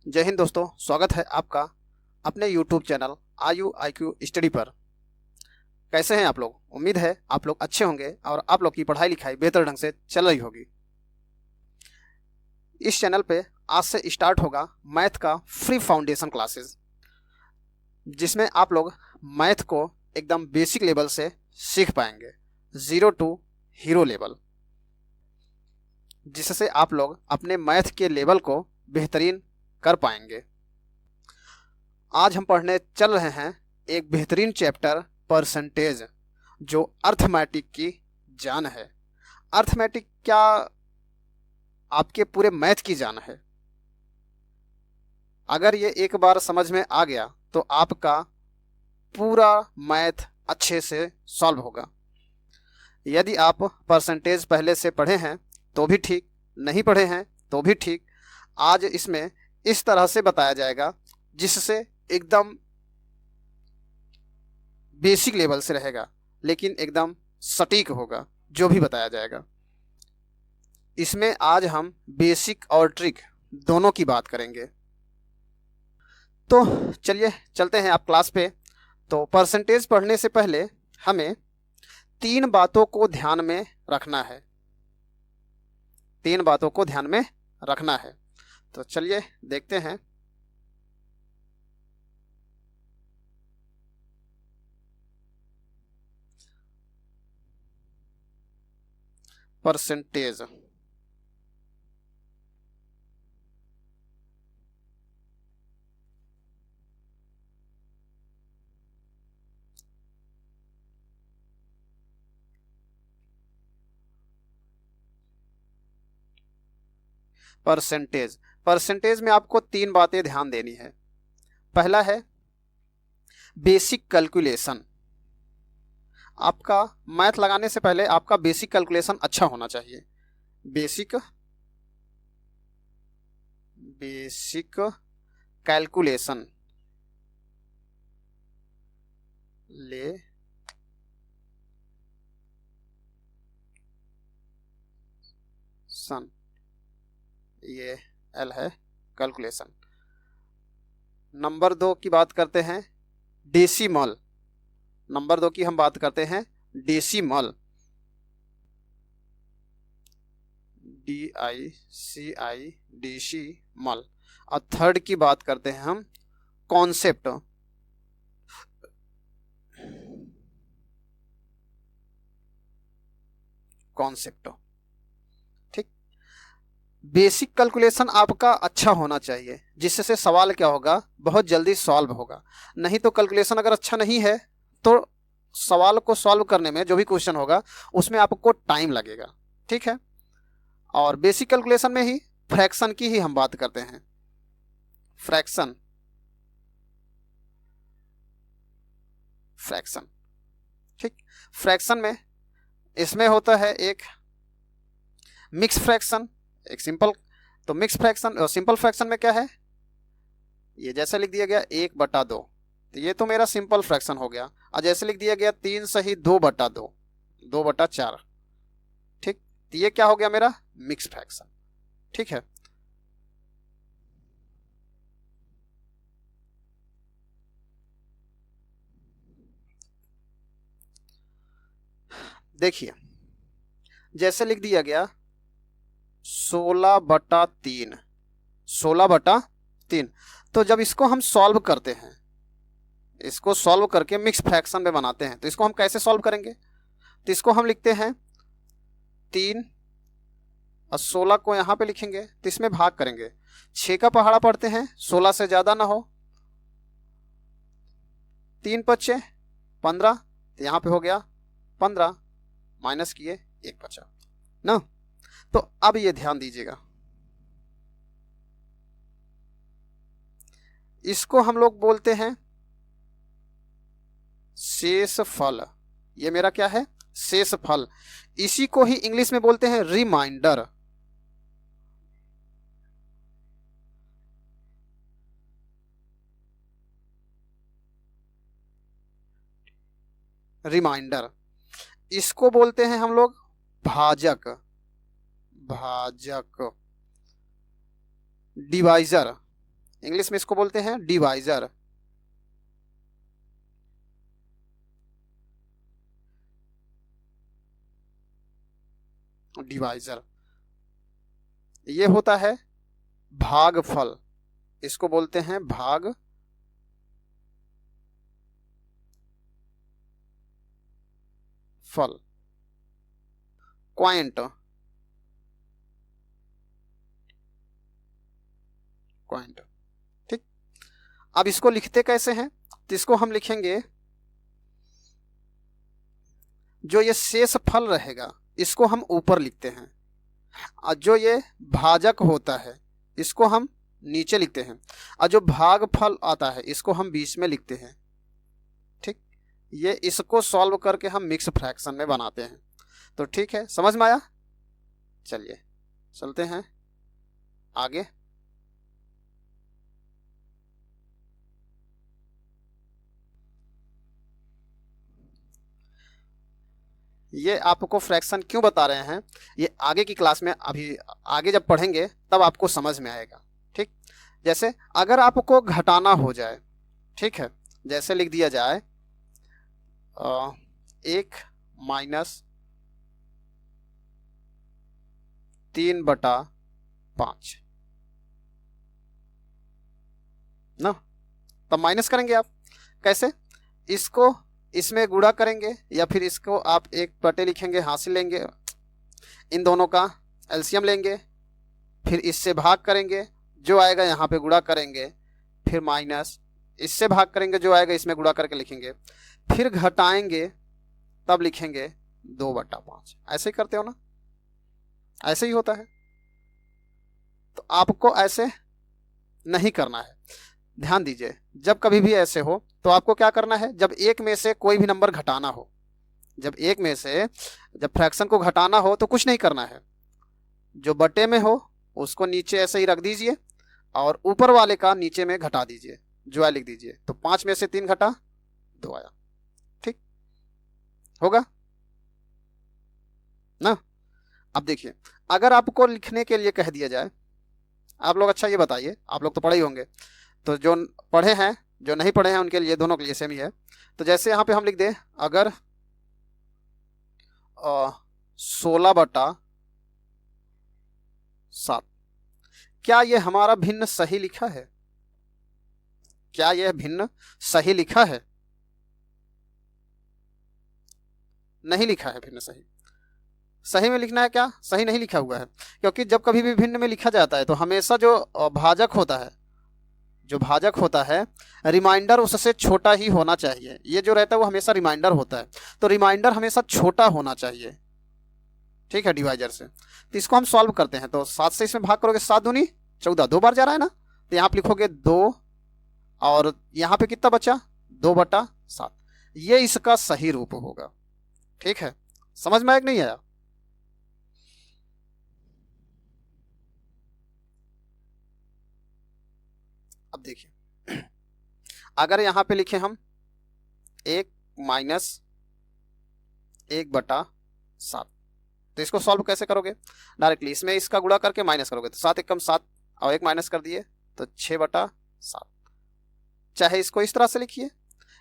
जय हिंद दोस्तों, स्वागत है आपका अपने YouTube चैनल आयु IQ स्टडी पर। कैसे हैं आप लोग? उम्मीद है आप लोग अच्छे होंगे और आप लोग की पढ़ाई लिखाई बेहतर ढंग से चल रही होगी। इस चैनल पे आज से स्टार्ट होगा मैथ का फ्री फाउंडेशन क्लासेस, जिसमें आप लोग मैथ को एकदम बेसिक लेवल से सीख पाएंगे, 0 टू हीरो लेवल, जिससे आप लोग अपने मैथ के लेवल को बेहतरीन कर पाएंगे। आज हम पढ़ने चल रहे हैं एक बेहतरीन चैप्टर परसेंटेज, जो अर्थमेटिक की जान है। अर्थमेटिक क्या आपके पूरे मैथ की जान है। अगर ये एक बार समझ में आ गया तो आपका पूरा मैथ अच्छे से सॉल्व होगा। यदि आप परसेंटेज पहले से पढ़े हैं तो भी ठीक, नहीं पढ़े हैं तो भी ठीक। आज इसमें इस तरह से बताया जाएगा जिससे एकदम बेसिक लेवल से रहेगा, लेकिन एकदम सटीक होगा जो भी बताया जाएगा। इसमें आज हम बेसिक और ट्रिक दोनों की बात करेंगे। तो चलिए चलते हैं आप क्लास पे। तो परसेंटेज पढ़ने से पहले हमें 3 बातों को ध्यान में रखना है। 3 बातों को ध्यान में रखना है। तो चलिए देखते हैं। परसेंटेज परसेंटेज परसेंटेज में आपको 3 बातें ध्यान देनी है। पहला है बेसिक कैलकुलेशन। आपका मैथ लगाने से पहले आपका बेसिक कैलकुलेशन अच्छा होना चाहिए। बेसिक कैलकुलेशन ले सन, ये एल है कैलकुलेशन। नंबर 2 की बात करते हैं डेसिमल। नंबर 2 की हम बात करते हैं डेसिमल, DICI डेसिमल। और थर्ड की बात करते हैं हम कॉन्सेप्ट। ठीक। बेसिक कैलकुलेशन आपका अच्छा होना चाहिए, जिससे सवाल क्या होगा, बहुत जल्दी सॉल्व होगा। नहीं तो कैलकुलेशन अगर अच्छा नहीं है तो सवाल को सॉल्व करने में जो भी क्वेश्चन होगा उसमें आपको टाइम लगेगा। ठीक है। और बेसिक कैलकुलेशन में ही फ्रैक्शन की ही हम बात करते हैं। फ्रैक्शन ठीक। फ्रैक्शन में इसमें होता है एक मिक्स फ्रैक्शन, एक सिंपल। तो मिक्स फ्रैक्शन और सिंपल फ्रैक्शन में क्या है, ये जैसे लिख दिया गया 1/2, तो ये तो मेरा सिंपल फ्रैक्शन हो गया। और जैसे लिख दिया गया 3 सही 2/2, 2/4। ठीक। तो ये क्या हो गया मेरा मिक्स फ्रैक्शन। ठीक है। देखिए जैसे लिख दिया गया 16/3, 16/3। तो जब इसको हम सॉल्व करते हैं, इसको सॉल्व करके मिक्स फ्रैक्शन में बनाते हैं, तो इसको हम कैसे सॉल्व करेंगे? तो इसको हम लिखते हैं 3 और 16 को यहां पे लिखेंगे, तो इसमें भाग करेंगे। 6 का पहाड़ा पढ़ते हैं, 16 से ज्यादा ना हो। 3 × 15, तो यहां पे हो गया 15, माइनस किए 1 बचा ना। तो अब ये ध्यान दीजिएगा, इसको हम लोग बोलते हैं शेषफल। ये मेरा क्या है? शेषफल। इसी को ही इंग्लिश में बोलते हैं रिमाइंडर। रिमाइंडर। इसको बोलते हैं हम लोग भाजक, डिवाइजर। इंग्लिश में इसको बोलते हैं डिवाइजर। डिवाइजर ये होता है भागफल, इसको बोलते हैं भाग फल। क्वाइंट, क्वाइंट, ठीक। अब इसको लिखते कैसे हैं, तो इसको हम लिखेंगे, जो ये शेष फल रहेगा इसको हम ऊपर लिखते हैं, और जो ये भाजक होता है इसको हम नीचे लिखते हैं, और जो भागफल आता है इसको हम बीच में लिखते हैं, ठीक। ये इसको सॉल्व करके हम मिक्स फ्रैक्शन में बनाते हैं। तो ठीक है, समझ में आया। चलिए चलते हैं आगे। ये आपको फ्रैक्शन क्यों बता रहे हैं, ये आगे की क्लास में, अभी आगे जब पढ़ेंगे तब आपको समझ में आएगा, ठीक। जैसे अगर आपको घटाना हो जाए, ठीक है, जैसे लिख दिया जाए 1-3/5 ना, तब माइनस करेंगे आप कैसे, इसको इसमें गुणा करेंगे या फिर इसको आप 1/, लिखेंगे, हासिल लेंगे, इन दोनों का एलसीएम लेंगे, फिर इससे भाग करेंगे, जो आएगा यहाँ पे गुणा करेंगे, फिर माइनस इससे भाग करेंगे, जो आएगा इसमें गुणा करके लिखेंगे, फिर घटाएंगे तब लिखेंगे 2/5। ऐसे ही करते हो ना, ऐसे ही होता है। तो आपको ऐसे नहीं करना है, ध्यान दीजिए। जब कभी भी ऐसे हो तो आपको क्या करना है, जब एक में से कोई भी नंबर घटाना हो, जब एक में से जब फ्रैक्शन को घटाना हो तो कुछ नहीं करना है, जो बटे में हो उसको नीचे ऐसे ही रख दीजिए और ऊपर वाले का नीचे में घटा दीजिए, जो है लिख दीजिए। तो 5 में से 3 घटा 2 आया, ठीक होगा ना। अब देखिए, अगर आपको लिखने के लिए कह दिया जाए, आप लोग अच्छा ये बताइए, आप लोग तो पढ़े ही होंगे, तो जो पढ़े हैं, जो नहीं पढ़े हैं उनके लिए, दोनों के लिए सेम ही है। तो जैसे यहाँ पे हम लिख दें, अगर 16/7, क्या ये हमारा भिन्न सही लिखा है, क्या यह भिन्न सही लिखा है, नहीं लिखा है भिन्न सही। सही में लिखना है क्या, सही नहीं लिखा हुआ है, क्योंकि जब कभी भी भिन्न में लिखा जाता है तो हमेशा जो भाजक होता है, जो भाजक होता है, रिमाइंडर उससे छोटा ही होना चाहिए। ये जो रहता है वो हमेशा रिमाइंडर होता है, तो रिमाइंडर हमेशा छोटा होना चाहिए, ठीक है, डिवाइजर से। तो इसको हम सॉल्व करते हैं, तो 7 से इसमें भाग करोगे, 7 दूनी 14, 2 बार जा रहा है ना, तो यहाँ पे लिखोगे 2, और यहाँ पे कितना बचा 2/7। ये इसका सही रूप होगा, ठीक है। समझ में आया कि नहीं आया। अब देखिए, अगर यहाँ पे लिखे हम 1 - 1/7, तो इसको सॉल्व कैसे करोगे, डायरेक्टली इसमें इसका गुणा करके माइनस करोगे, तो 7 एकम 7 और 1 माइनस कर दिए तो 6/7। चाहे इसको इस तरह से लिखिए,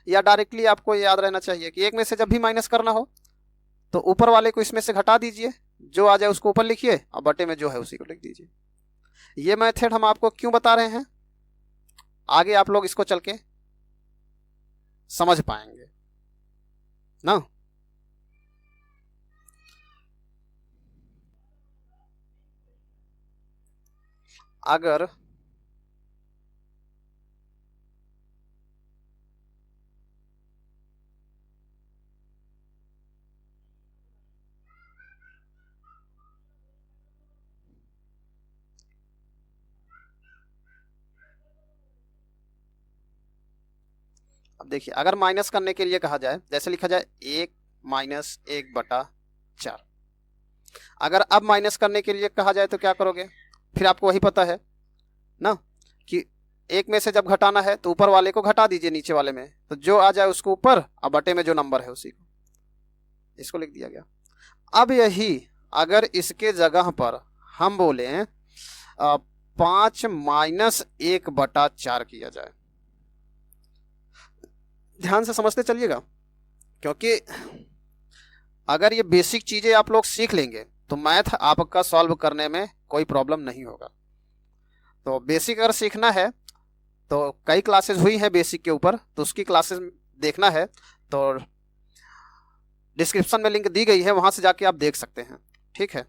या डायरेक्टली आपको याद रहना चाहिए कि एक में से जब भी माइनस करना हो तो ऊपर वाले को इसमें से घटा दीजिए, जो आ जाए उसको ऊपर लिखिए और बटे में जो है उसी को लिख दीजिए। ये मेथड हम आपको क्यों बता रहे हैं, आगे आप लोग इसको चल के समझ पाएंगे ना। अगर अब देखिए, अगर माइनस करने के लिए कहा जाए, जैसे लिखा जाए 1 - 1/4, अगर अब माइनस करने के लिए कहा जाए तो क्या करोगे, फिर आपको वही पता है ना कि एक में से जब घटाना है तो ऊपर वाले को घटा दीजिए नीचे वाले में, तो जो आ जाए उसको ऊपर और बटे में जो नंबर है उसी को, इसको लिख दिया गया। अब यही अगर इसके जगह पर हम बोले 5-1/4 किया जाए। ध्यान से समझते चलिएगा, क्योंकि अगर ये बेसिक चीजें आप लोग सीख लेंगे तो मैथ आपका सॉल्व करने में कोई प्रॉब्लम नहीं होगा। तो बेसिक अगर सीखना है तो कई क्लासेस हुई हैं बेसिक के ऊपर, तो उसकी क्लासेस देखना है तो डिस्क्रिप्शन में लिंक दी गई है, वहां से जाके आप देख सकते हैं। ठीक है,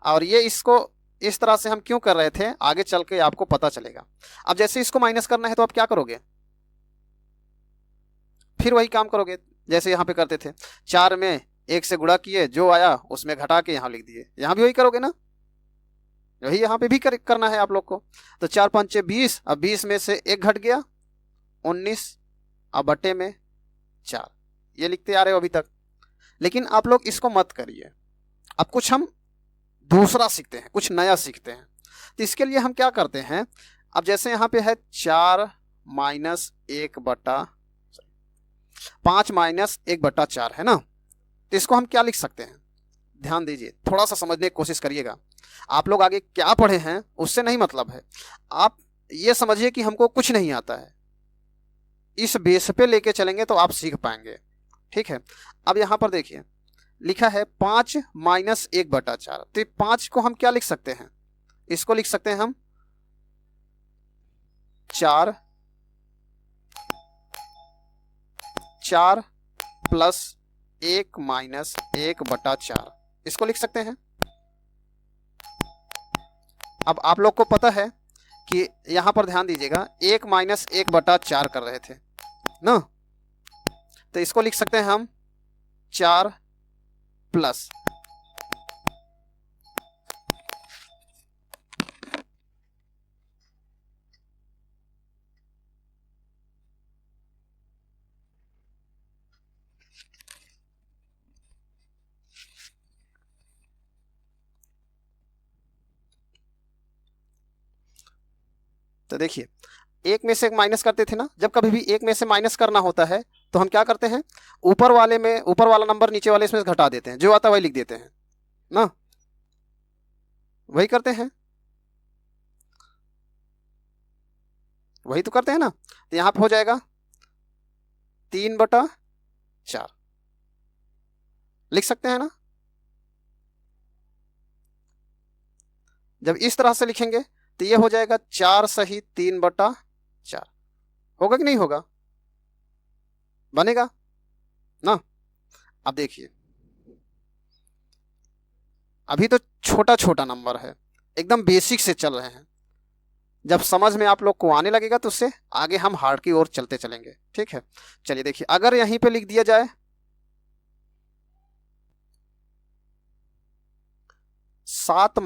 और ये इसको इस तरह से हम क्यों कर रहे थे आगे चल के आपको पता चलेगा। अब जैसे इसको माइनस करना है तो आप क्या करोगे, फिर वही काम करोगे जैसे यहाँ पे करते थे। 4 में 1 से गुणा किए, जो आया उसमें घटा के यहाँ लिख दिए। यहाँ भी वही करोगे ना, वही यहाँ पे भी करना है आप लोग को। तो 4×5 = 20, अब 20 में से 1 घट गया 19, अब बटे में 4, ये लिखते आ रहे हो अभी तक। लेकिन आप लोग इसको मत करिए, अब कुछ हम दूसरा सीखते हैं, कुछ नया सीखते हैं। तो इसके लिए हम क्या करते हैं, अब जैसे यहाँ पे है 5-1/4 है ना, तो इसको हम क्या लिख सकते हैं, ध्यान दीजिए, थोड़ा सा समझने की कोशिश करिएगा। आप लोग आगे क्या पढ़े हैं उससे नहीं मतलब है, आप ये समझिए कि हमको कुछ नहीं आता है, इस बेस पे लेके चलेंगे तो आप सीख पाएंगे। ठीक है, अब यहां पर देखिए लिखा है 5-1/4, तो 5 को हम क्या लिख सकते हैं, इसको लिख सकते हैं हम 4 + 1-1/4, इसको लिख सकते हैं। अब आप लोग को पता है कि यहां पर ध्यान दीजिएगा 1-1/4 कर रहे थे ना, तो इसको लिख सकते हैं हम 4 + तो देखिए 1 में से 1 माइनस करते थे ना, जब कभी भी 1 में से माइनस करना होता है तो हम क्या करते हैं, ऊपर वाला नंबर नीचे वाले इसमें घटा देते हैं, जो आता है वही लिख देते हैं ना, वही करते हैं, वही तो करते हैं ना। तो यहां पे हो जाएगा 3/4, लिख सकते हैं ना। जब इस तरह से लिखेंगे तो ये हो जाएगा 4 सही 3/4, होगा कि नहीं होगा, बनेगा ना। अब देखिए अभी तो छोटा छोटा नंबर है, एकदम बेसिक से चल रहे हैं, जब समझ में आप लोग को आने लगेगा तो उससे आगे हम हार्ड की ओर चलते चलेंगे। ठीक है, चलिए देखिए, अगर यहीं पे लिख दिया जाए 7 -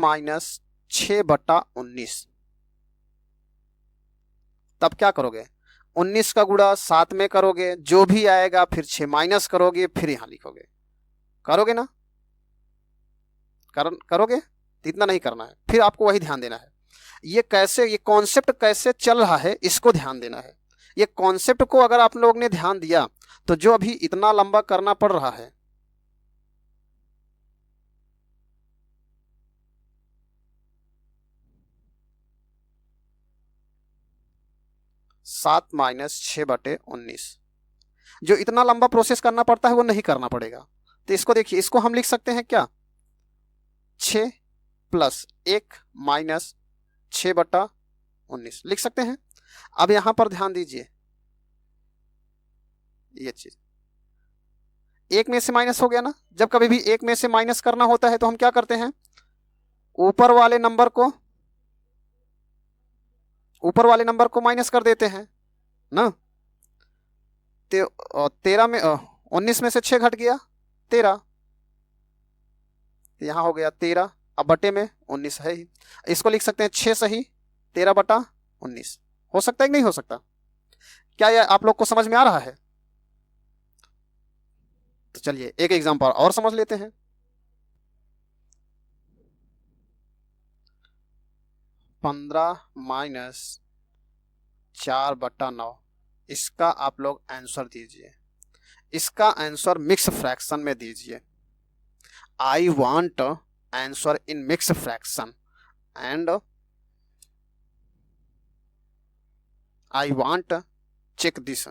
6/19, तब क्या करोगे, 19 का गुणा 7 में करोगे, जो भी आएगा फिर 6 माइनस करोगे, फिर यहां लिखोगे, करोगे ना, करोगे तो इतना नहीं करना है, फिर आपको वही ध्यान देना है। ये कॉन्सेप्ट कैसे चल रहा है इसको ध्यान देना है। ये कॉन्सेप्ट को अगर आप लोग ने ध्यान दिया तो जो अभी इतना लंबा करना पड़ रहा है, सात माइनस 6/19, जो इतना लंबा प्रोसेस करना पड़ता है वो नहीं करना पड़ेगा। तो इसको देखिए, इसको हम लिख सकते हैं क्या, 6 + 1 - 6/19 लिख सकते हैं। अब यहां पर ध्यान दीजिए, ये चीज 1 में से माइनस हो गया ना, जब कभी भी 1 में से माइनस करना होता है तो हम क्या करते हैं, ऊपर वाले नंबर को माइनस कर देते हैं ना। 13 में 19 में से 6 घट गया 13, यहां हो गया 13, अब बटे में 19 है ही, इसको लिख सकते हैं 6 सही 13/19। हो सकता है कि नहीं हो सकता, क्या यह आप लोग को समझ में आ रहा है। तो चलिए एक एग्जांपल और समझ लेते हैं। 15 - 4/9, इसका आप लोग आंसर दीजिए, इसका आंसर मिक्स फ्रैक्शन में दीजिए। I want answer in mix fraction and I want check this.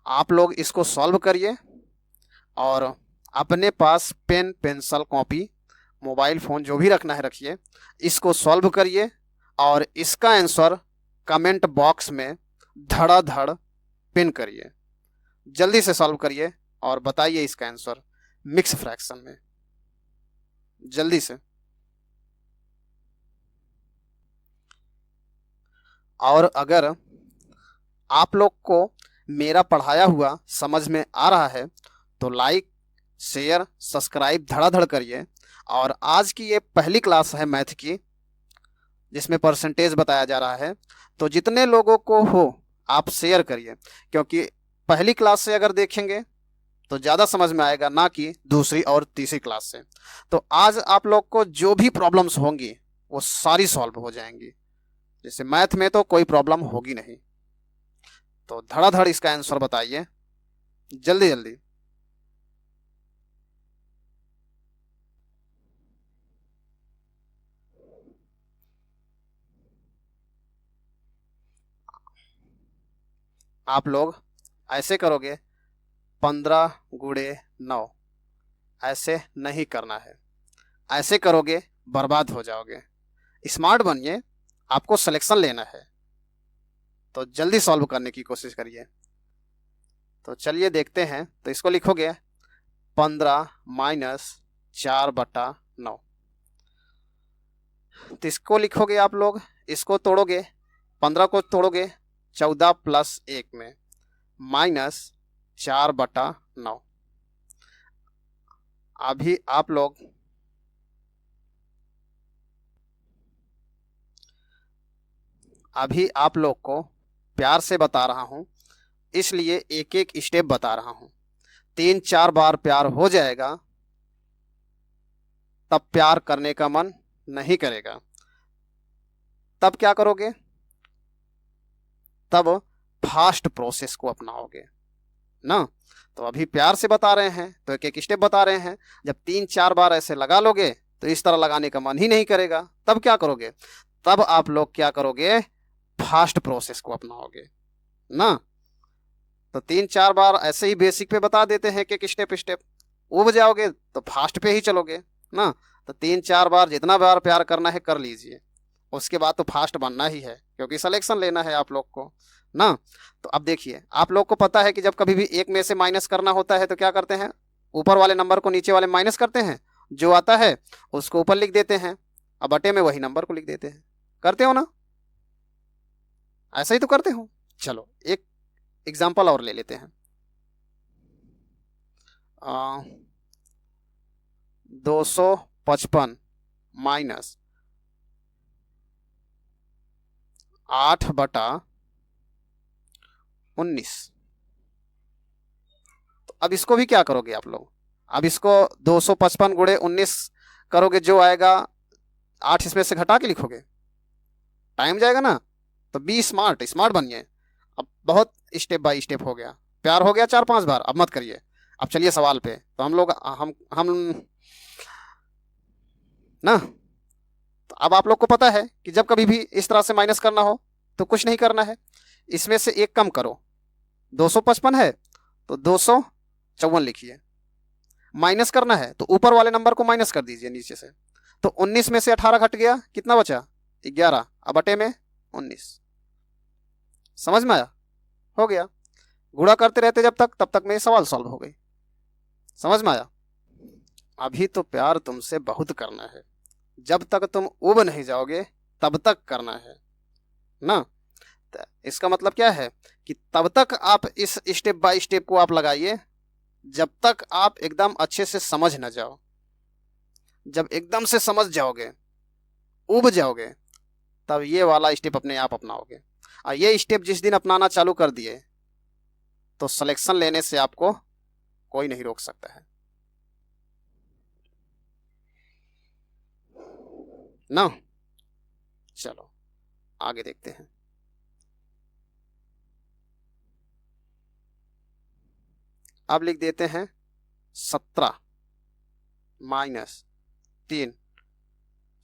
आप लोग इसको सॉल्व करिए और अपने पास pen pencil copy mobile phone जो भी रखना है रखिए, इसको सॉल्व करिए और इसका आंसर कमेंट बॉक्स में धड़ाधड़ पिन करिए। जल्दी से सॉल्व करिए और बताइए इसका आंसर मिक्स फ्रैक्शन में, जल्दी से। और अगर आप लोग को मेरा पढ़ाया हुआ समझ में आ रहा है तो लाइक शेयर सब्सक्राइब धड़ाधड़ करिए। और आज की ये पहली क्लास है मैथ की जिसमें परसेंटेज बताया जा रहा है, तो जितने लोगों को हो आप शेयर करिए, क्योंकि पहली क्लास से अगर देखेंगे तो ज़्यादा समझ में आएगा, ना कि दूसरी और तीसरी क्लास से। तो आज आप लोग को जो भी प्रॉब्लम्स होंगी वो सारी सॉल्व हो जाएंगी। जैसे मैथ में तो कोई प्रॉब्लम होगी नहीं। तो धड़ाधड़ इसका आंसर बताइए जल्दी जल्दी। आप लोग ऐसे करोगे 15 × 9, ऐसे नहीं करना है। ऐसे करोगे बर्बाद हो जाओगे। स्मार्ट बनिए, आपको सिलेक्शन लेना है, तो जल्दी सॉल्व करने की कोशिश करिए। तो चलिए देखते हैं। तो इसको लिखोगे 15 - 4/9। तो इसको लिखोगे आप लोग, इसको तोड़ोगे, 15 को तोड़ोगे 14 + 1 में, -4/9। अभी आप लोग को प्यार से बता रहा हूं, इसलिए एक एक स्टेप बता रहा हूं। 3-4 बार प्यार हो जाएगा तब प्यार करने का मन नहीं करेगा। तब क्या करोगे? तब फास्ट प्रोसेस को अपनाओगे ना। तो अभी प्यार से बता रहे हैं तो एक एक स्टेप बता रहे हैं। जब 3-4 बार ऐसे लगा लोगे तो इस तरह लगाने का मन ही नहीं करेगा, तब क्या करोगे? तब आप लोग क्या करोगे? फास्ट प्रोसेस को अपनाओगे ना। तो 3-4 बार ऐसे ही बेसिक पे बता देते हैं, एक स्टेप स्टेप उब जाओगे तो फास्ट पे ही चलोगे ना। तो 3-4 बार जितना बार प्यार करना है कर लीजिए, उसके बाद तो फास्ट बनना ही है, क्योंकि सिलेक्शन लेना है आप लोग को ना। तो अब देखिए, आप लोग को पता है कि जब कभी भी एक में से माइनस करना होता है तो क्या करते हैं? ऊपर वाले नंबर को नीचे वाले माइनस करते हैं, जो आता है उसको ऊपर लिख देते हैं, अब बटे में वही नंबर को लिख देते हैं। करते हो ना? ऐसा ही तो करते हो। चलो एक एग्जाम्पल और ले लेते हैं। 255 - 8/19। तो अब इसको भी क्या करोगे आप लोग? अब इसको 255 × 19 करोगे, जो आएगा 8 इसमें से घटा के लिखोगे, टाइम जाएगा ना। तो बी स्मार्ट, स्मार्ट बनिए। अब बहुत स्टेप बाय स्टेप हो गया, प्यार हो गया 4-5 बार, अब मत करिए। अब चलिए सवाल पे। तो हम ना, तो अब आप लोग को पता है कि जब कभी भी इस तरह से माइनस करना हो तो कुछ नहीं करना है, इसमें से एक कम करो। 255 है तो 254 लिखिए। माइनस करना है तो ऊपर वाले नंबर को माइनस कर दीजिए नीचे से। तो 19 में से 18 घट गया, कितना बचा? 11। अब बटे में 19। समझ में आया? हो गया। गुणा करते रहते जब तक, तब तक मेरी सवाल सॉल्व हो गई। समझ में आया? अभी तो प्यार तुमसे बहुत करना है, जब तक तुम उब नहीं जाओगे तब तक करना है ना। तो इसका मतलब क्या है कि तब तक आप इस स्टेप बाय स्टेप को आप लगाइए जब तक आप एकदम अच्छे से समझ ना जाओ। जब एकदम से समझ जाओगे, उब जाओगे, तब ये वाला स्टेप अपने आप अपनाओगे। और ये स्टेप जिस दिन अपनाना चालू कर दिए तो सिलेक्शन लेने से आपको कोई नहीं रोक सकता है ना। चलो आगे देखते हैं। अब लिख देते हैं 17 - 3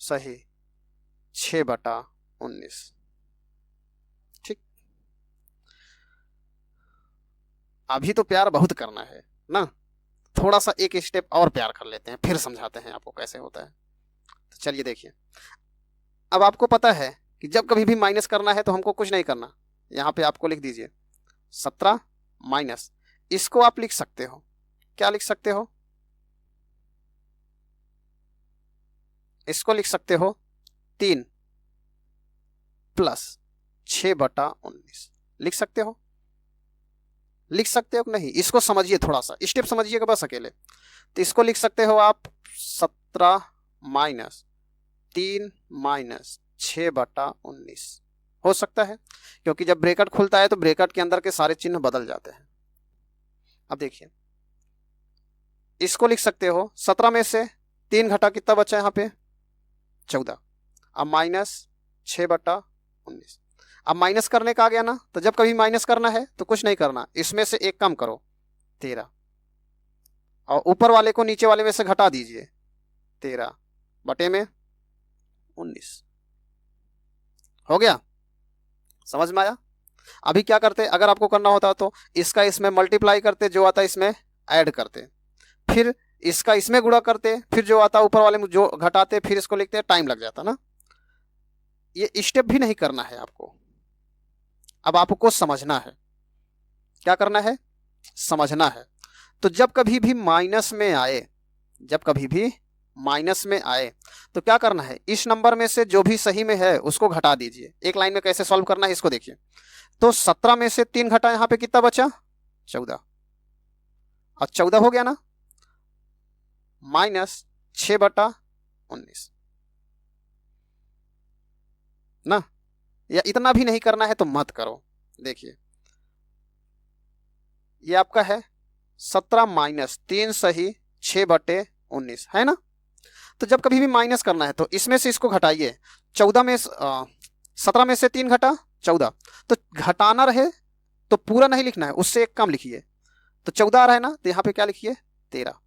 सही 6/9। 19। ठीक, अभी तो प्यार बहुत करना है ना, थोड़ा सा एक स्टेप और प्यार कर लेते हैं, फिर समझाते हैं आपको कैसे होता है। तो चलिए देखिए, अब आपको पता है कि जब कभी भी माइनस करना है तो हमको कुछ नहीं करना, यहाँ पे आपको लिख दीजिए 17 माइनस, इसको आप लिख सकते हो, क्या लिख सकते हो, इसको लिख सकते हो 3 प्लस 6/19, लिख सकते हो, लिख सकते हो कि नहीं, इसको समझिए, थोड़ा सा स्टेप समझिएगा बस अकेले। तो इसको लिख सकते हो आप 17 माइनस 3 माइनस 6/19 हो सकता है, क्योंकि जब ब्रैकेट खुलता है तो ब्रैकेट के अंदर के सारे चिन्ह बदल जाते हैं। अब देखिए, इसको लिख सकते हो 17 में से 3 घटा कितना बचा यहाँ पे 14, अब माइनस 6/19। अब माइनस करने का आ गया ना, तो जब कभी माइनस करना है तो कुछ नहीं करना, इसमें से एक कम करो 13, और ऊपर वाले को नीचे वाले में से घटा दीजिए 13/19, हो गया, समझ में आया। अभी क्या करते, अगर आपको करना होता तो इसका इसमें मल्टीप्लाई करते, जो आता इसमें ऐड करते, फिर इसका इसमें गुणा करते, फिर जो आता ऊपर वाले में जो घटाते, फिर इसको लिखते, टाइम लग जाता ना। ये स्टेप भी नहीं करना है आपको, अब आपको समझना है, क्या करना है, समझना है। तो जब कभी भी माइनस में आए, जब कभी भी माइनस में आए तो क्या करना है, इस नंबर में से जो भी सही में है उसको घटा दीजिए। एक लाइन में कैसे सॉल्व करना है इसको देखिए। तो 17 में से 3 घटा, यहां पे कितना बचा 14, और 14 हो गया ना, माइनस 6/19 ना, या इतना भी नहीं करना है तो मत करो। देखिए ये आपका है 17 माइनस 3 सही 6/19 है ना। तो जब कभी भी माइनस करना है तो इसमें से इसको घटाइए, 14 में 17 में से 3 घटा 14, तो घटाना रहे तो पूरा नहीं लिखना है, उससे एक कम लिखिए। तो 14 आ रहा है ना, तो यहाँ पे क्या लिखिए 13,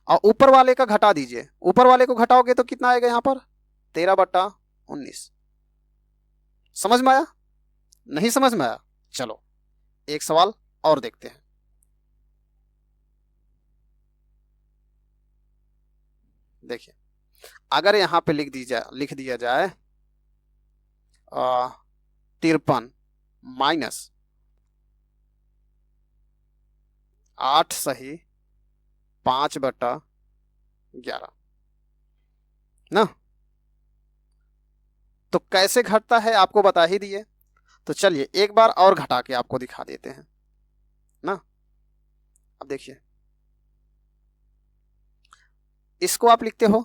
और ऊपर वाले का घटा दीजिए, ऊपर वाले को घटाओगे तो कितना आएगा यहाँ पर 13/19। समझ में आया, नहीं समझ में आया, चलो एक सवाल और देखते हैं। देखिए, अगर यहां पे लिख दिया जाए 53 माइनस 8 सही 5/11 ना, तो कैसे घटता है आपको बता ही दिए। तो चलिए एक बार और घटा के आपको दिखा देते हैं ना। अब देखिए, इसको आप लिखते हो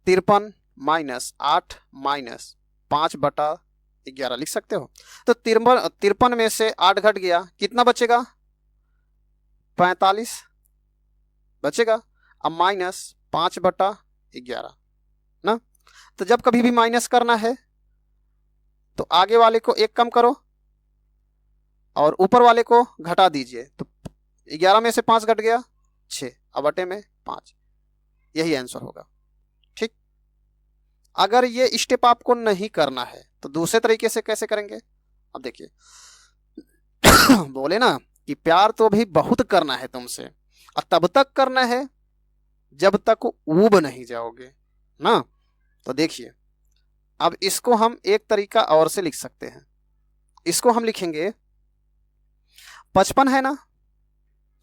53 माइनस 8 माइनस 5/11 लिख सकते हो। तो 53 में से 8 घट गया, कितना बचेगा 45 बचेगा, अब माइनस 5/11 ना। तो जब कभी भी माइनस करना है तो आगे वाले को एक कम करो और ऊपर वाले को घटा दीजिए, तो 11 में से 5 घट गया 6, अब बटे में 5, यही आंसर होगा। ठीक, अगर ये स्टेप आपको नहीं करना है तो दूसरे तरीके से कैसे करेंगे। अब देखिए बोले ना कि प्यार तो भी बहुत करना है तुमसे, और तब तक करना है जब तक ऊब नहीं जाओगे ना। तो देखिए, अब इसको हम एक तरीका और से लिख सकते हैं, इसको हम लिखेंगे 55 है ना,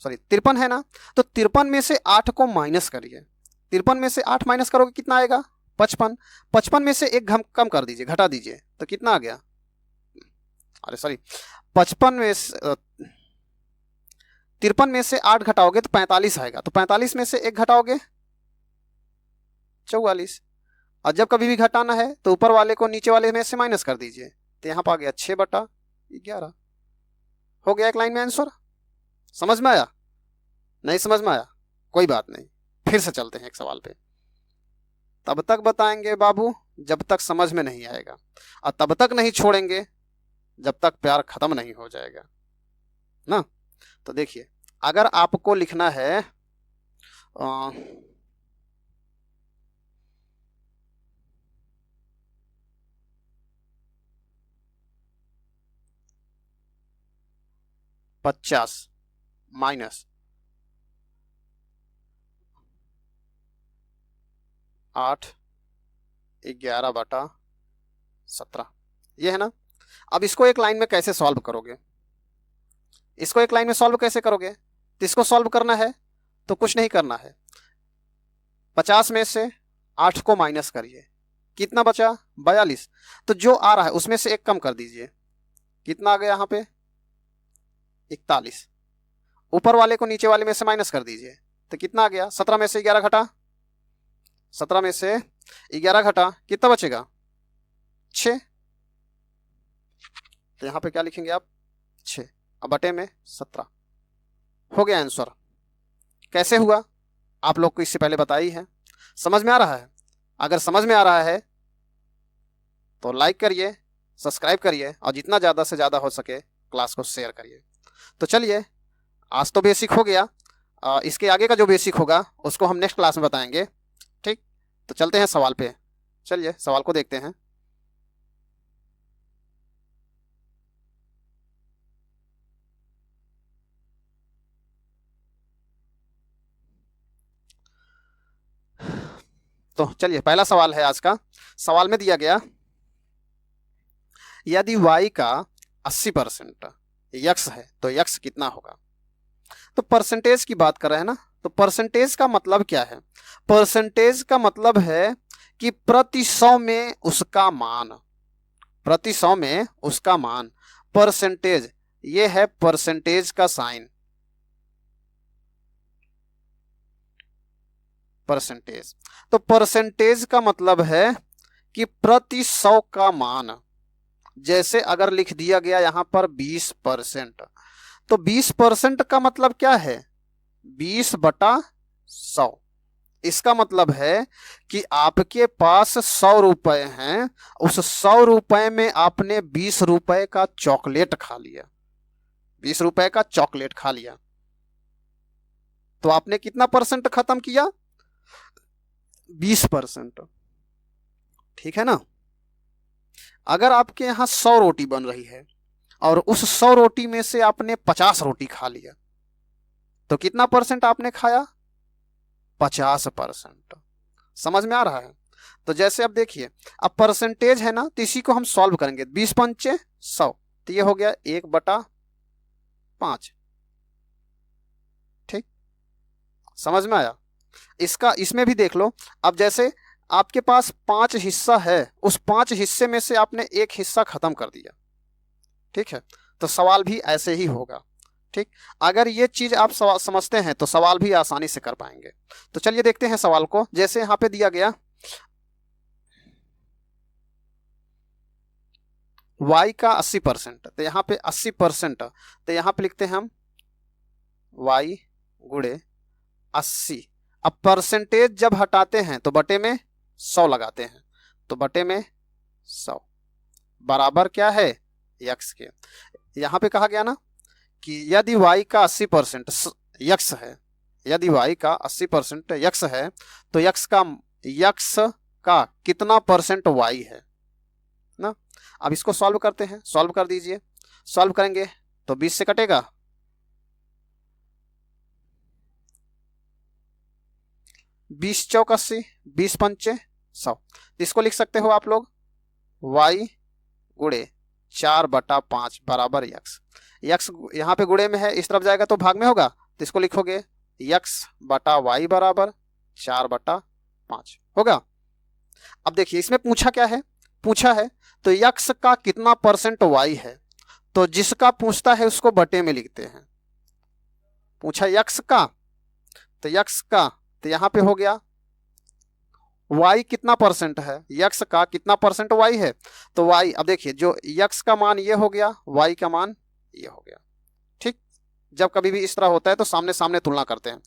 सॉरी 53 है ना, तो 53 में से 8 को माइनस करिए, 53 में से 8 माइनस करोगे कितना आएगा 55, 55 में से एक कम कर दीजिए, घटा दीजिए, तो कितना आ गया, अरे सॉरी 55 में 53 में से 8 घटाओगे तो 45 आएगा, तो 45 में से एक घटाओगे 44, और जब कभी भी घटाना है तो ऊपर वाले को नीचे वाले में से माइनस कर दीजिए, तो यहाँ पर आ गया 6/11, हो गया एक लाइन में आंसर। समझ में आया, नहीं समझ में आया, कोई बात नहीं, फिर से चलते हैं एक सवाल पे। तब तक बताएंगे बाबू जब तक समझ में नहीं आएगा, और तब तक नहीं छोड़ेंगे जब तक प्यार खत्म नहीं हो जाएगा ना। तो देखिए, अगर आपको लिखना है 50 माइनस 8 11/17, ये है ना। अब इसको एक लाइन में कैसे सॉल्व करोगे, इसको एक लाइन में सॉल्व कैसे करोगे, तो इसको सॉल्व करना है तो कुछ नहीं करना है, 50 में से 8 को माइनस करिए, कितना बचा 42, तो जो आ रहा है उसमें से एक कम कर दीजिए, कितना आ गया यहाँ पे 41, ऊपर वाले को नीचे वाले में से माइनस कर दीजिए, तो कितना आ गया 17 में से 11 घटा, 17 में से 11 घटा कितना बचेगा 6, तो यहाँ पे क्या लिखेंगे आप 6, अब बटे में 17, हो गया आंसर। कैसे हुआ आप लोग को इससे पहले बताई है, समझ में आ रहा है, अगर समझ में आ रहा है तो लाइक करिए, सब्सक्राइब करिए और जितना ज़्यादा से ज़्यादा हो सके क्लास को शेयर करिए। तो चलिए आज तो बेसिक हो गया, इसके आगे का जो बेसिक होगा उसको हम नेक्स्ट क्लास में बताएंगे, ठीक। तो चलते हैं सवाल पे, चलिए सवाल को देखते हैं। तो चलिए पहला सवाल है आज का। सवाल में दिया गया यदि y का 80% यक्स है तो यक्स कितना होगा। तो परसेंटेज की बात कर रहे हैं ना, तो परसेंटेज का मतलब क्या है, परसेंटेज का मतलब है कि प्रति 100 में उसका मान, प्रति 100 में उसका मान, परसेंटेज, ये है परसेंटेज का साइन, परसेंटेज। तो परसेंटेज का मतलब है कि प्रति 100 का मान, जैसे अगर लिख दिया गया यहां पर 20%, तो 20% का मतलब क्या है 20/100, इसका मतलब है कि आपके पास 100 रुपए हैं, उस 100 रुपए में आपने 20 रुपए का चॉकलेट खा लिया, 20 रुपए का चॉकलेट खा लिया, तो आपने कितना परसेंट खत्म किया 20%, ठीक है ना। अगर आपके यहाँ 100 रोटी बन रही है और उस 100 रोटी में से आपने 50 रोटी खा लिया, तो कितना परसेंट आपने खाया 50%। समझ में आ रहा है। तो जैसे अब देखिए, अब परसेंटेज है ना, तो इसी को हम सॉल्व करेंगे, 20 पंचे 100, तो ये हो गया 1/5, ठीक, समझ में आया। इसका इसमें भी देख लो, अब जैसे आपके पास 5 हिस्सा है, उस 5 हिस्से में से आपने एक हिस्सा खत्म कर दिया, ठीक है, तो सवाल भी ऐसे ही होगा, ठीक। अगर ये चीज आप समझते हैं तो सवाल भी आसानी से कर पाएंगे। तो चलिए देखते हैं सवाल को। जैसे यहां पे दिया गया y का 80%, तो यहाँ पे 80%, तो यहाँ पे लिखते हैं हम y गुणे 80। अब परसेंटेज जब हटाते हैं तो बटे में 100 लगाते हैं, तो बटे में 100 बराबर क्या है यक्स के। यहाँ पे कहा गया ना कि यदि y का 80% यक्स है, यदि y का 80% यक्स है, तो यक्स का कितना परसेंट y है ना। अब इसको सॉल्व करते हैं, सॉल्व कर दीजिए, सॉल्व करेंगे तो 20 से कटेगा, 20 चौक 80, 20 पंचे 100, इसको लिख सकते हो आप लोग y गुणे 4/5 बराबर यक्स। यक्स यहाँ पे गुणे में है, इस तरफ जाएगा तो भाग में होगा, तो इसको लिखोगे यक्स बटा वाई बराबर 4/5 होगा। अब देखिए इसमें पूछा क्या है, पूछा है तो यक्स का कितना परसेंट वाई है, तो जिसका पूछता है उसको बटे में लिखते हैं। पूछा यक्स का, तो यक्स का, तो यहां पे हो गया y कितना परसेंट है, यक्स का कितना परसेंट y है, तो y, अब देखिए जो यक्स का मान ये हो गया, y का मान ये हो गया, ठीक। जब कभी भी इस तरह होता है तो सामने सामने तुलना करते हैं।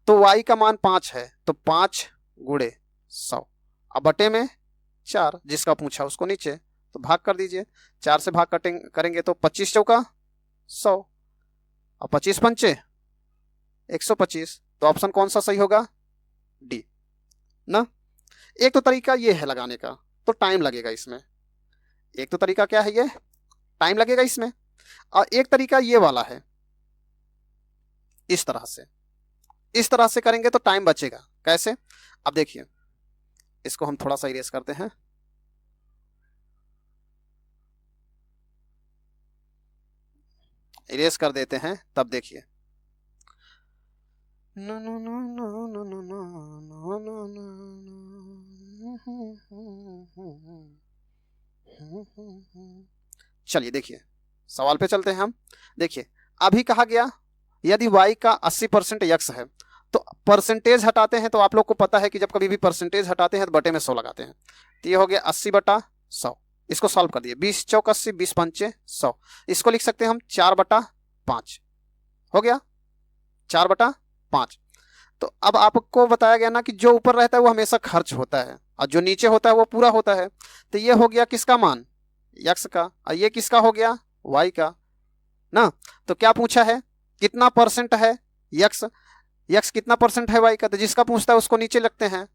तो y का मान 5 है, तो 5 गुणे 100, अब बटे में 4, जिसका पूछा उसको नीचे, तो भाग कर दीजिए, 4 से भाग करेंगे तो 25 चौका 100, अब 25 पंचे 125, तो ऑप्शन कौन सा सही होगा डी ना। एक तो तरीका ये है लगाने का, तो टाइम लगेगा इसमें, एक तो तरीका क्या है ये टाइम लगेगा इसमें, और एक तरीका ये वाला है इस तरह से करेंगे तो टाइम बचेगा। कैसे? अब देखिए, इसको हम थोड़ा सा इरेज करते हैं। इरेज कर देते हैं, तब देखिए। चलिए देखिए, सवाल पे चलते हैं हम। देखिए, अभी कहा गया यदि y का 80% यक्स है, तो परसेंटेज हटाते हैं, तो आप लोग को पता है कि जब कभी भी परसेंटेज हटाते हैं तो बटे में 100 लगाते हैं। तो ये हो गया 80/100। इसको सॉल्व कर दिए, 20 चौक 80, 20 पंचे 100। इसको लिख सकते हैं हम 4/5। हो गया 4/5। तो अब आपको बताया गया ना कि जो ऊपर रहता है वो हमेशा खर्च होता है और जो नीचे होता है वो पूरा होता है। तो ये हो गया किसका मान? यक्स का। और ये किसका हो गया? वाई का ना। तो क्या पूछा है? कितना परसेंट है यक्स? यक्स कितना परसेंट है वाई का? तो जिसका पूछता है उसको नीचे लगते हैं।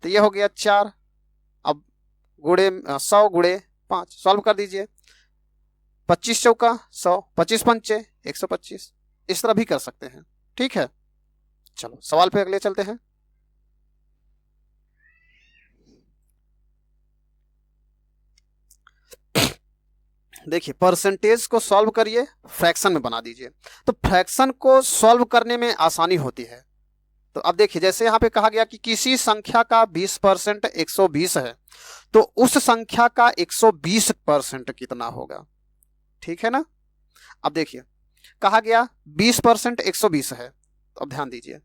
तो ये हो गया 4। अब गुणे 100 गुणे 5 सॉल्व कर दीजिए। 25 चौका 100, 25 पंचे 125। इस तरह भी कर सकते हैं। ठीक है, चलो सवाल पे अगले चलते हैं। देखिए, परसेंटेज को सॉल्व करिए, फ्रैक्शन में बना दीजिए। तो फ्रैक्शन को सॉल्व करने में आसानी होती है। तो अब देखिए, जैसे यहां पे कहा गया कि किसी संख्या का 20% 120 है, तो उस संख्या का 120% कितना होगा? ठीक है ना। अब देखिए, कहा गया 20% 120 है, तो अब ध्यान दीजिए,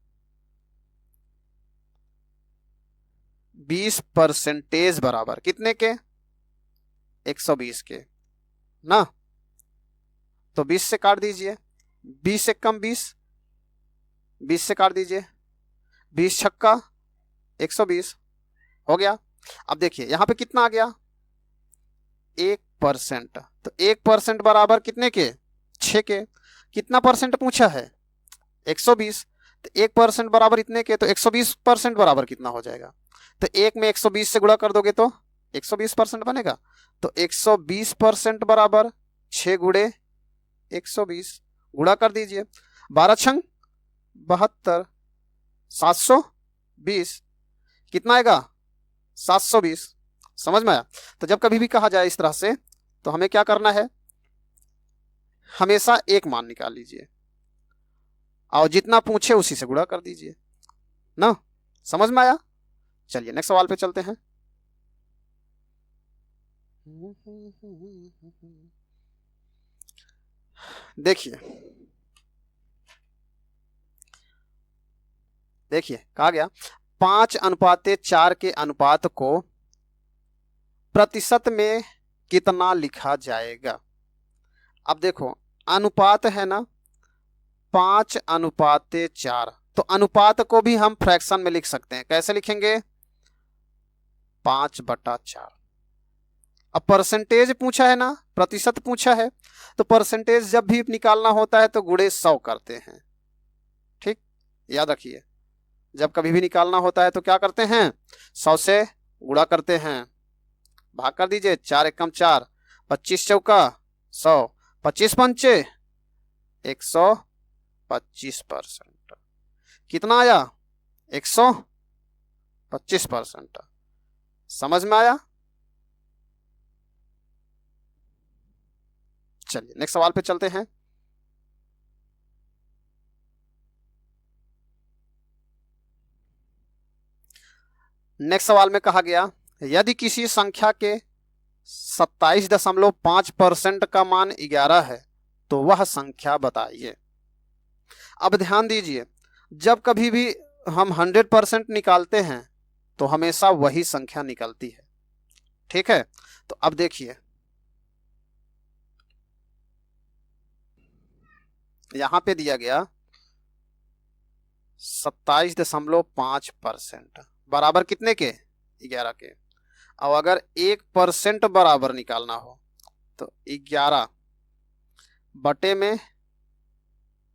20% बराबर कितने के? 120 के ना। तो 20 से काट दीजिए, 20 से कम 20, 20 से काट दीजिए, 20 छक्का 120 हो गया। अब देखिए यहां पे कितना आ गया? 1%। तो 1% बराबर कितने के? 6 के। कितना परसेंट पूछा है? 120। तो 1% बराबर इतने के, तो 120% बराबर कितना हो जाएगा? तो 1 में 120 से गुणा कर दोगे तो 120% बनेगा। तो 120% बराबर 6 गुणे 120, गुणा कर दीजिए। 12 छंग 72, 720 कितना आएगा? 720। समझ में आया? तो जब कभी भी कहा जाए इस तरह से, तो हमें क्या करना है? हमेशा एक मान निकाल लीजिए और जितना पूछे उसी से गुणा कर दीजिए ना। समझ में आया? चलिए नेक्स्ट सवाल पे चलते हैं। देखिए देखिए, कहा गया 5:4 के अनुपात को प्रतिशत में कितना लिखा जाएगा? अब देखो, अनुपात है ना, 5:4, तो अनुपात को भी हम फ्रैक्शन में लिख सकते हैं। कैसे लिखेंगे? 5/4। अब परसेंटेज पूछा है ना, प्रतिशत पूछा है, तो परसेंटेज जब भी निकालना होता है तो गुणे 100 करते हैं। ठीक, याद रखिए, जब कभी भी निकालना होता है तो क्या करते हैं? 100 से गुणा करते हैं। भाग कर दीजिए, 4 एकम 4, 25 चौका 100, 25 पंचे 125%। कितना आया? 125%। समझ में आया? चलिए नेक्स्ट सवाल पे चलते हैं। नेक्स्ट सवाल में कहा गया यदि किसी संख्या के 27.5% का मान 11 है तो वह संख्या बताइए। अब ध्यान दीजिए, जब कभी भी हम 100% निकालते हैं तो हमेशा वही संख्या निकलती है। ठीक है, तो अब देखिए, यहां पे दिया गया 27.5% बराबर कितने के? 11 के। अब अगर 1% बराबर निकालना हो तो 11 बटे में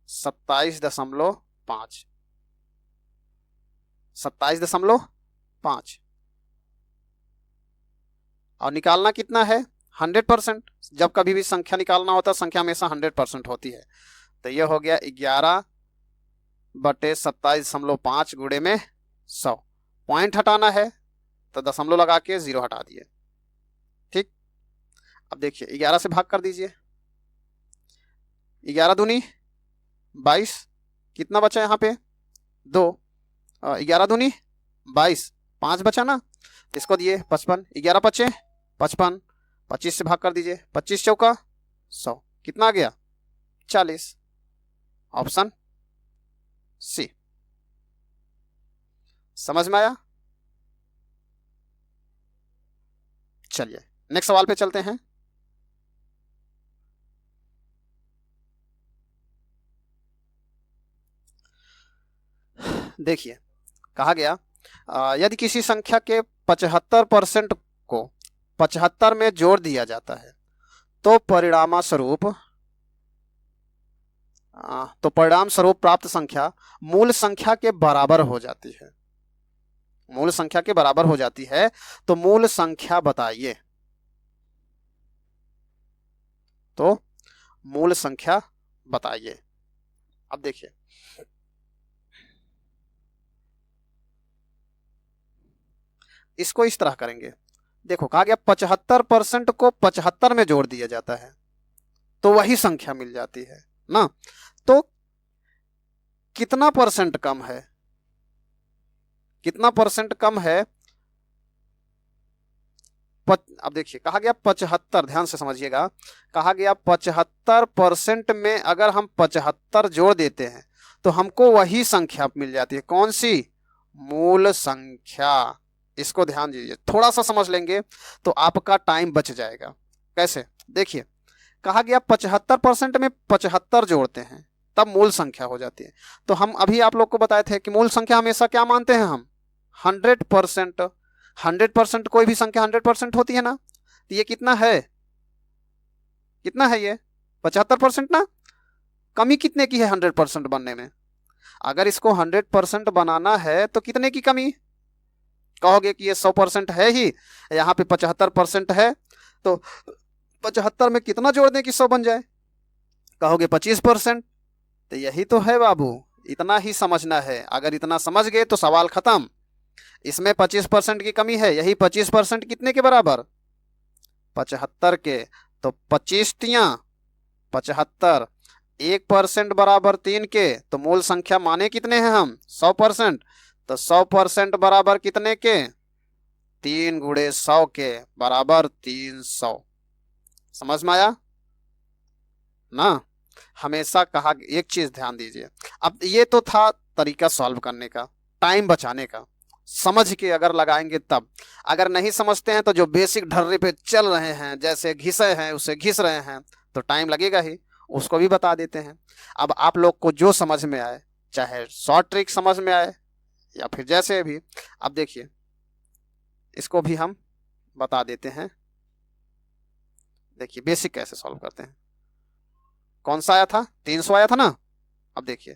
27.5, 27.5 और निकालना कितना है? 100%। जब कभी भी संख्या निकालना होता है, संख्या हमेशा 100% होती है। तो यह हो गया 11 बटे 27.5 गुणे में 100। पॉइंट हटाना है तो दशमलव लगा के 0 हटा दिए। ठीक, अब देखिए 11 से भाग कर दीजिए। 11 दूनी 22, कितना बचा यहाँ पे 2, 11 दूनी 22, 5 बचा ना, इसको दिए 55, 11 बचे 55, 25 से भाग कर दीजिए, 25 चौका 100, कितना आ गया 40। Option C. समझ में आया? चलिए नेक्स्ट सवाल पे चलते हैं। देखिए कहा गया यदि किसी संख्या के 75% को 75 में जोड़ दिया जाता है तो परिणाम स्वरूप प्राप्त संख्या मूल संख्या के बराबर हो जाती है। मूल संख्या के बराबर हो जाती है तो मूल संख्या बताइए। तो मूल संख्या बताइए। अब देखिए इसको इस तरह करेंगे। देखो कहा गया 75% को 75 में जोड़ दिया जाता है तो वही संख्या मिल जाती है ना। तो कितना परसेंट कम है, कितना परसेंट कम है? अब देखिए कहा गया 75, ध्यान से समझिएगा, कहा गया 75% में अगर हम 75 जोड़ देते हैं तो हमको वही संख्या मिल जाती है। कौन सी? मूल संख्या। इसको ध्यान दीजिए, थोड़ा सा समझ लेंगे तो आपका टाइम बच जाएगा। कैसे? देखिए कहा गया 75% में 75 जोड़ते हैं तब मूल संख्या हो जाती है। तो हम अभी आप लोग को बताए थे कि मूल संख्या हमेशा क्या मानते हैं हम? 100%। 100% कोई भी संख्या 100% होती है ना। तो ये कितना है, कितना है ये 75% ना। कमी कितने की है 100% बनने में? अगर इसको 100% बनाना है तो कितने की कमी? कहोगे कि ये 100% है ही, यहाँ पे 75% है, तो 75 में कितना जोड़ दें कि 100 बन जाए? कहोगे 25%। तो यही तो है बाबू, इतना ही समझना है। अगर इतना समझ गए तो सवाल खत्म। इसमें 25% की कमी है, यही 25% कितने के बराबर? 75 के। तो 25 तियां 75, 1% बराबर 3 के। तो मूल संख्या माने कितने हैं हम? 100%। तो 100% बराबर कितने के? 3 गुणे 100 के बराबर 300। समझ में आया ना। हमेशा कहा, एक चीज ध्यान दीजिए, अब ये तो था तरीका सॉल्व करने का, टाइम बचाने का। समझ के अगर लगाएंगे तब, अगर नहीं समझते हैं तो जो बेसिक ढर्रे पे चल रहे हैं, जैसे घिसे हैं उसे घिस रहे हैं, तो टाइम लगेगा ही। उसको भी बता देते हैं। अब आप लोग को जो समझ में आए, चाहे शॉर्ट ट्रिक समझ में आए या फिर जैसे भी, अब देखिए इसको भी हम बता देते हैं। देखिए बेसिक कैसे सॉल्व करते हैं। कौन सा आया था? 300 आया था ना। अब देखिए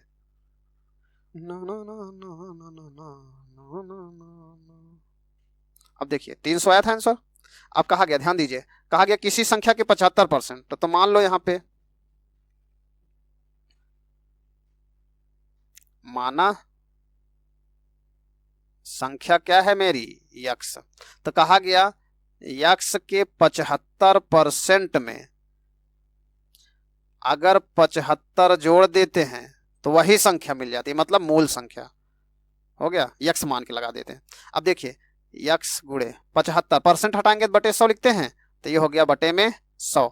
अब देखिए 300 आया था आंसर। अब कहा गया, ध्यान दीजिए, कहा गया किसी संख्या के 75%। तो मान लो यहां पे माना संख्या क्या है मेरी? यक्स। तो कहा गया यक्स के 75% में अगर 75 जोड़ देते हैं तो वही संख्या मिल जाती है, मतलब मूल संख्या हो गया। यक्स मान के लगा देते हैं। अब देखिए यक्स गुणे 75% हटाएंगे तो बटे 100 लिखते हैं, तो ये हो गया बटे में 100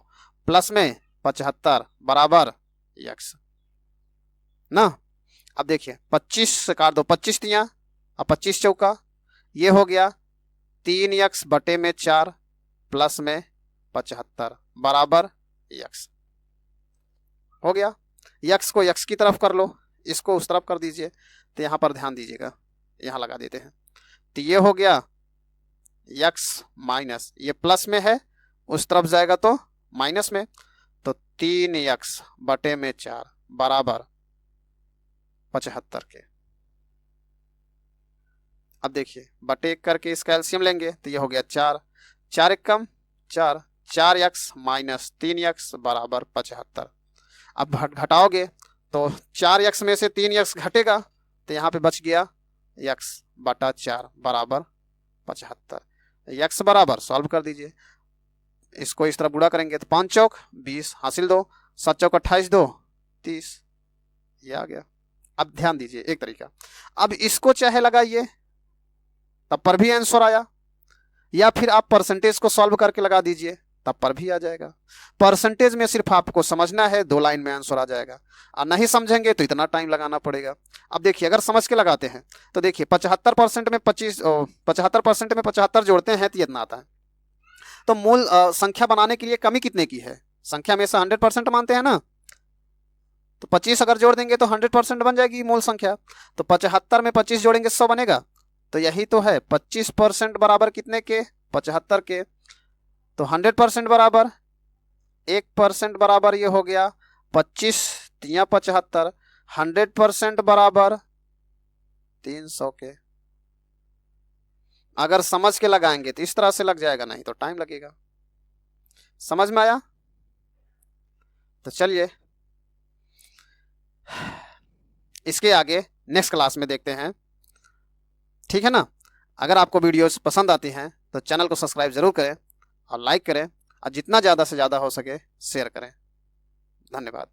प्लस में 75 बराबर यक्स ना। अब देखिए 25 से काट दो, 25 तियां, अब 25 चौका, ये हो गया 3x बटे में 4 प्लस में 75 बराबर यक्स हो गया। यक्स को यक्स की तरफ कर लो, इसको उस तरफ कर दीजिए। तो यहां पर ध्यान दीजिएगा, यहां लगा देते हैं। तो ये हो गया यक्स माइनस, ये प्लस में है, उस तरफ जाएगा तो माइनस में। तो 3x बटे में 4 बराबर 75 के। अब देखिए बटे एक करके इसका एलसीएम लेंगे तो ये हो गया 4, 4 एक कम 4, 4x माइनस 3x बराबर 75। अब घटाओगे तो 4x में से 3x घटेगा, तो यहाँ पे बच गया x/4 बराबर 75। x बराबर सॉल्व कर दीजिए, इसको इस तरह गुणा करेंगे तो 5 चौक 20 हासिल 2, 7 चौक 28 2 30, ये आ गया। अब ध्यान दीजिए एक तरीका, अब इसको चाहे लगाइए तब पर भी आंसर आया, या फिर आप परसेंटेज को सॉल्व करके लगा दीजिए तब पर भी आ जाएगा। परसेंटेज में सिर्फ आपको समझना है, 2 लाइन में आंसर आ जाएगा, और नहीं समझेंगे तो इतना टाइम लगाना पड़ेगा। अब देखिए अगर समझ के लगाते हैं तो देखिए 75% में 75% में 75 जोड़ते हैं तो इतना आता है। तो मूल संख्या बनाने के लिए कमी कितने की है, संख्या में से 100% मानते हैं ना, तो 25 अगर जोड़ देंगे तो 100% बन जाएगी मूल संख्या। तो 75 में 25 जोड़ेंगे 100 बनेगा, तो यही तो है 25% बराबर कितने के, 75 के। तो 100% बराबर 1% बराबर ये हो गया 25 या 75, 100% बराबर 300 के। अगर समझ के लगाएंगे तो इस तरह से लग जाएगा, नहीं तो टाइम लगेगा। समझ में आया? तो चलिए इसके आगे नेक्स्ट क्लास में देखते हैं, ठीक है ना। अगर आपको वीडियोस पसंद आती हैं तो चैनल को सब्सक्राइब जरूर करें और लाइक करें, और जितना ज़्यादा से ज़्यादा हो सके शेयर करें। धन्यवाद।